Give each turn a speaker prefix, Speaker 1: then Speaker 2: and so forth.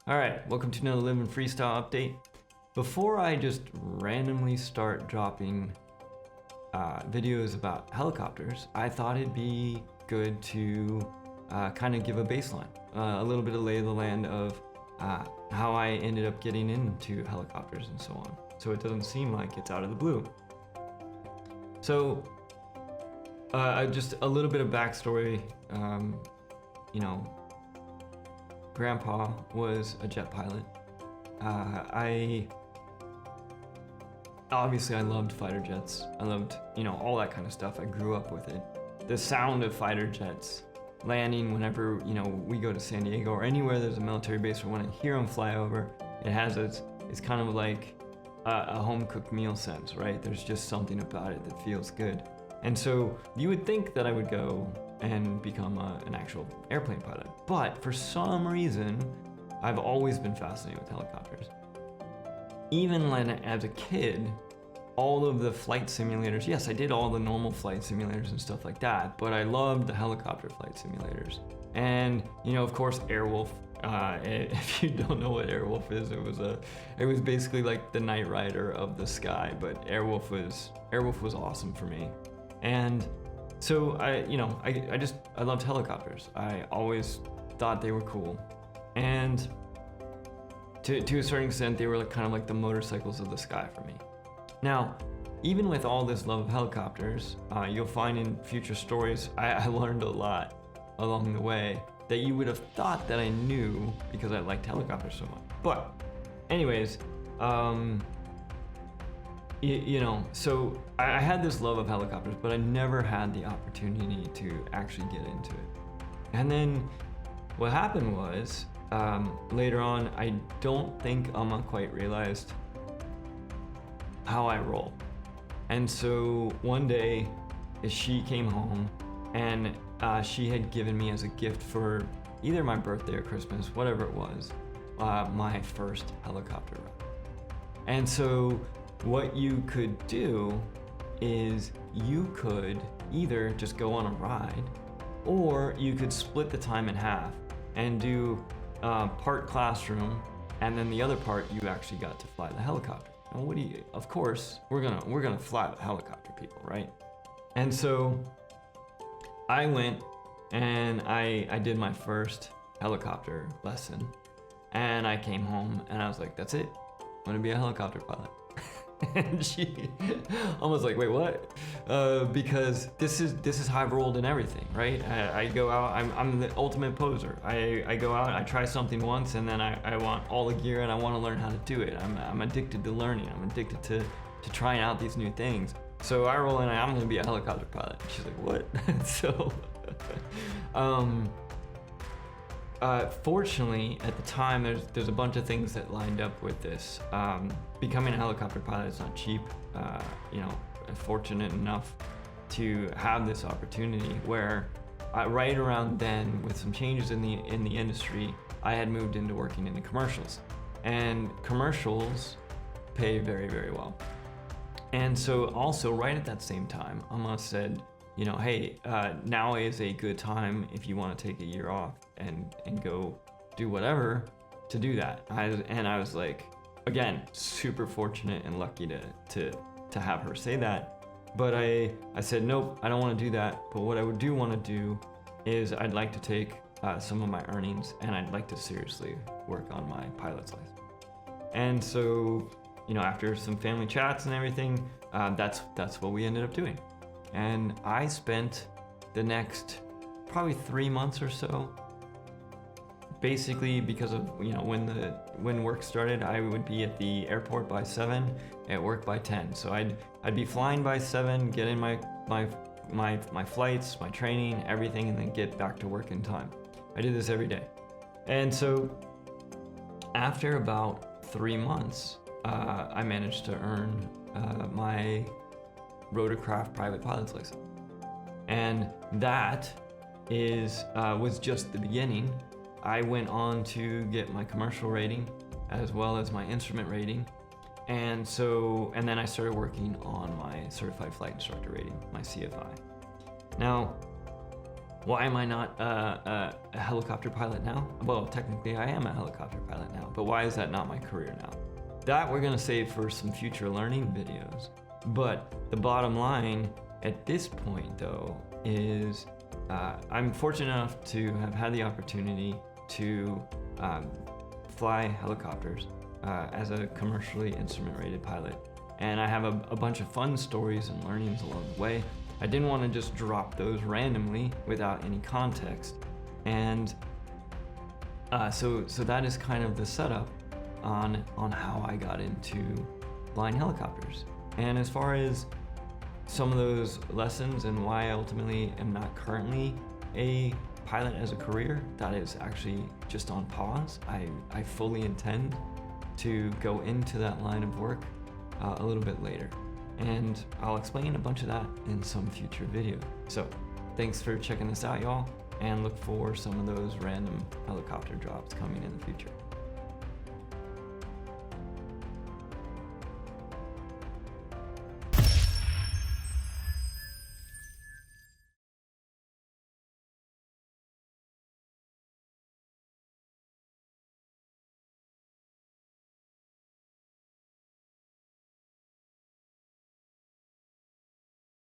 Speaker 1: Alright, welcome to another Live and Freestyle update. Before I just randomly start dropping videos about helicopters, I thought it'd be good to kind of give a baseline, a little bit of lay of the land of how I ended up getting into helicopters and so on, so it doesn't seem like it's out of the blue. So, just a little bit of backstory, you know, Grandpa was a jet pilot. I loved fighter jets. I loved, all that kind of stuff. I grew up with it. The sound of fighter jets landing whenever, we go to San Diego or anywhere there's a military base, or when I hear them fly over, it's kind of like a home-cooked meal sense, right? There's just something about it that feels good. And so you would think that I would go and become an actual airplane pilot. But for some reason, I've always been fascinated with helicopters. Even as a kid, all of the flight simulators, yes, I did all the normal flight simulators and stuff like that, but I loved the helicopter flight simulators. And, of course, Airwolf. If you don't know what Airwolf is, it was basically like the Knight Rider of the sky, but Airwolf was awesome for me. And so I loved helicopters. I always thought they were cool. And to a certain extent, they were kind of like the motorcycles of the sky for me. Now, even with all this love of helicopters, you'll find in future stories, I learned a lot along the way that you would have thought that I knew because I liked helicopters so much. But anyways, so I had this love of helicopters, but I never had the opportunity to actually get into it. And then what happened was, later on, I don't think Amma quite realized how I roll. And so one day, she came home and she had given me as a gift for either my birthday or Christmas, whatever it was, my first helicopter ride. And so what you could do is you could either just go on a ride, or you could split the time in half and do part classroom, and then the other part you actually got to fly the helicopter. And of course, we're gonna fly the helicopter, people, right? And so I went and I did my first helicopter lesson, and I came home and I was like, that's it, I'm gonna be a helicopter pilot. And she almost like, wait, what? Because this is how I've rolled in everything, right? I go out, I'm the ultimate poser. I go out, I try something once, and then I want all the gear and I want to learn how to do it. I'm addicted to learning. I'm addicted to trying out these new things. So I roll in, I'm gonna be a helicopter pilot. She's like, what? So, fortunately, at the time, there's a bunch of things that lined up with this. Becoming a helicopter pilot is not cheap. Fortunate enough to have this opportunity where right around then, with some changes in the industry, I had moved into working in the commercials, and commercials pay very, very well. And so also right at that same time, Amma said, hey, now is a good time if you want to take a year off and go do whatever to do that. I was like, again, super fortunate and lucky to have her say that. But I said, nope, I don't want to do that. But what I do want to do is I'd like to take some of my earnings and I'd like to seriously work on my pilot's license. And so, after some family chats and everything, that's what we ended up doing. And I spent the next probably 3 months or so, basically because of when work started, I would be at the airport by 7, at work by 10. So I'd be flying by 7, get in my flights, my training, everything, and then get back to work in time. I did this every day. And so after about 3 months, I managed to earn my rotorcraft private pilot's license. And that was just the beginning. I went on to get my commercial rating as well as my instrument rating. And then I started working on my certified flight instructor rating, my CFI. Now, why am I not a helicopter pilot now? Well, technically I am a helicopter pilot now, but why is that not my career now? That we're gonna save for some future learning videos. But the bottom line at this point though is I'm fortunate enough to have had the opportunity to fly helicopters as a commercially instrument rated pilot. And I have a bunch of fun stories and learnings along the way. I didn't want to just drop those randomly without any context. And so that is kind of the setup on how I got into flying helicopters. And as far as some of those lessons and why I ultimately am not currently a pilot as a career, that is actually just on pause. I fully intend to go into that line of work a little bit later. And I'll explain a bunch of that in some future video. So thanks for checking this out, y'all, and look for some of those random helicopter drops coming in the future.